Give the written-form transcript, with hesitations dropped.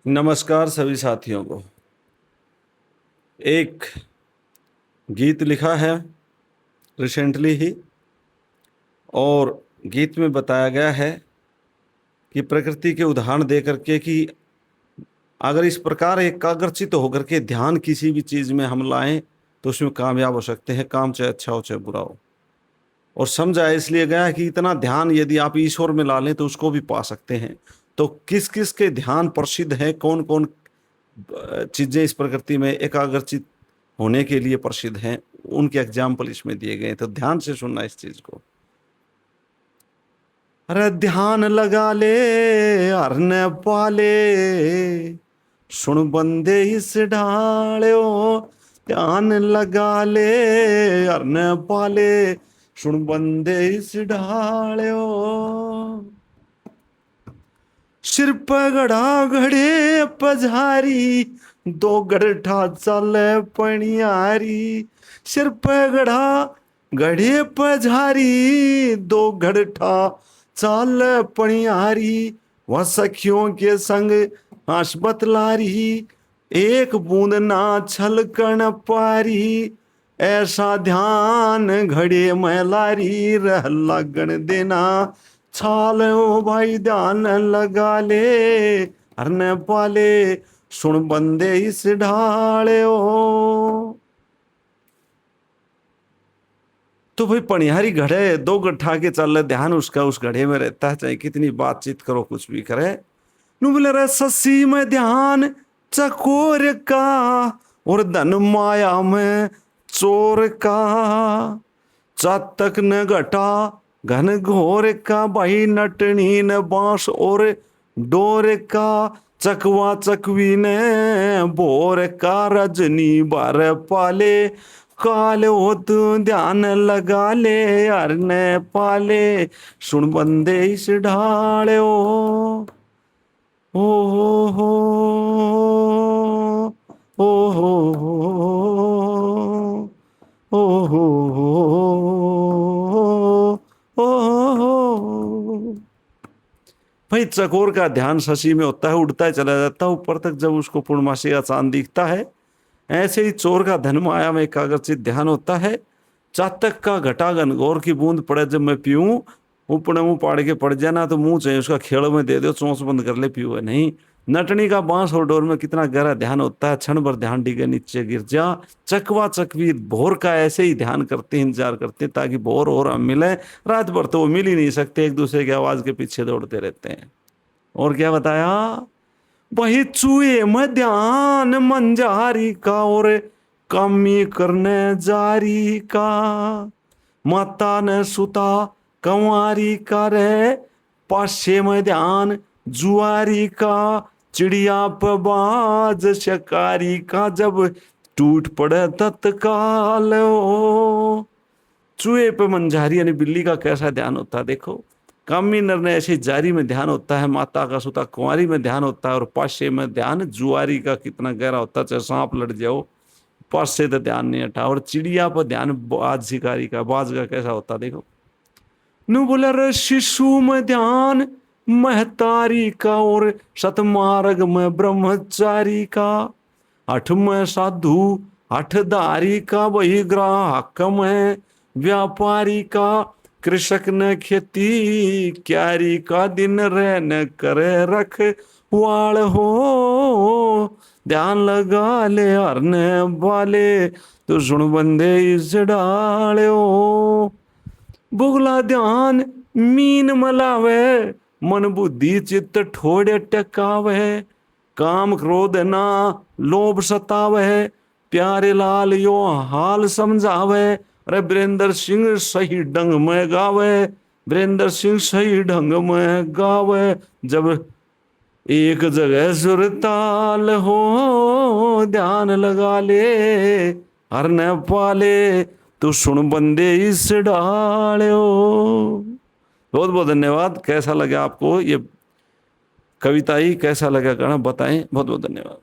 नमस्कार सभी साथियों को। एक गीत लिखा है रिसेंटली ही, और गीत में बताया गया है कि प्रकृति के उदाहरण दे करके कि अगर इस प्रकार एकाग्रचित होकर के ध्यान किसी भी चीज़ में हम लाएं तो उसमें कामयाब हो सकते हैं, काम चाहे अच्छा हो चाहे बुरा हो। और समझा इसलिए गया है कि इतना ध्यान यदि आप ईश्वर में ला लें तो उसको भी पा सकते हैं। तो किस किस के ध्यान प्रसिद्ध हैं, कौन कौन चीज़ें इस प्रकृति में एकाग्रचित होने के लिए प्रसिद्ध हैं, उनके एग्जाम्पल इसमें दिए गए। तो ध्यान से सुनना इस चीज को। अरे ध्यान लगा ले हरन पाले, सुन बंदे इस ढाल्यो। ध्यान लगा ले हरन पाले, सुन बंदे इस ढाल्यो। सिर पे घड़ा घड़े पझारी, दो गढ़ा चले पणियारी। सिर पे घड़ा घड़े पझारी, दो गढ़ा चाल पणियारी। वह सखियों के संग हंस बतलारी, एक बूंद ना छलकन पारी। ऐसा ध्यान घड़े मैलारी, रह लगन देना छाल। ओ भाई ध्यान लगा ले हरने पाले, सुन बंदे इस ढाले ओ। तो भाई पनिहारी घड़े दो गड्ढा के चल, ध्यान उसका उस घड़े में रहता है, चाहे कितनी बातचीत करो कुछ भी करे। नु बोले रे ससी में ध्यान चकोर का, और धन माया में चोर का। चातक न घटा घन घोर का, भाई नटनी न बांस और डोर का। चकवा चकवी ने बोर का, रजनी बार पाले। काले हो तू ध्यान लगा ले हरने पाले, सुन बंदे इस ढाले ओ। हो हो हो हो हो। भाई चकोर का ध्यान शशि में होता है, उड़ता है चला जाता है ऊपर तक जब उसको पूर्णमासी का चांद दिखता है। ऐसे ही चोर का धन माया में एकाग्रचित ध्यान होता है। चातक का घटा घनघोर की बूंद पड़े जब मैं पीऊं, ऊपर मुंह पाड़ के पड़ जाना तो मुंह चाहिए उसका खेड़ में दे दो, चोंच बंद कर ले पीओ नहीं। नटनी का बांस और डोर में कितना गहरा ध्यान होता है, क्षण भर ध्यान डिगे नीचे गिर जा। चकवा चकवी भोर का ऐसे ही ध्यान करते इंतजार करते ताकि भोर और हम मिले। रात भर तो वो मिल ही नहीं सकते, एक दूसरे की आवाज के पीछे दौड़ते रहते हैं। और क्या बताया, वही चूहे में ध्यान मंजारी का, और कमी करने जारी का। माता ने सुता कंवारी का रे, पाशे में ध्यान जुआरी का। चिड़िया पे बाज शिकारी का, जब टूट पड़े तत्काल ओ। चूहे पे मंझारी यानी बिल्ली का कैसा ध्यान होता है देखो। कामी नर ने ऐसी जारी में ध्यान होता है, माता का सुता कुंवारी में ध्यान होता है, और पाशे में ध्यान जुआरी का कितना गहरा होता है, चाहे सांप लड़ जाओ पाशे तो ध्यान नहीं हटा। और चिड़िया पर ध्यान बाज शिकारी का, बाज का कैसा होता देखो। नु बोला रे शिशु में ध्यान महतारी का, और सतमार्ग में ब्रह्मचारी का। हठ में साधु हठधारी का, वही ग्राहक में व्यापारी का। कृषक ने खेती क्यारी का, दिन रहन करे रख वाल हो। ध्यान लगा ले हरने वाले, तो सुन बंदे इस डाले हो। बुगला ध्यान मीन मलावे, मन बुद्धि चित्त ठोड़े टकावे। काम क्रोध ना लोभ सतावे, प्यारे लाल यो हाल समझावे। अरे वीरेंद्र सिंह सही ढंग में गावे, वीरेंद्र सिंह सही ढंग में गावे। जब एक जगह सुरताल हो, ध्यान लगा ले हरने पाले, तो सुन बंदे इस डालो। बहुत बहुत धन्यवाद। कैसा लगा आपको ये कविता, ही कैसा लगा गाना बताएं। बहुत बहुत धन्यवाद।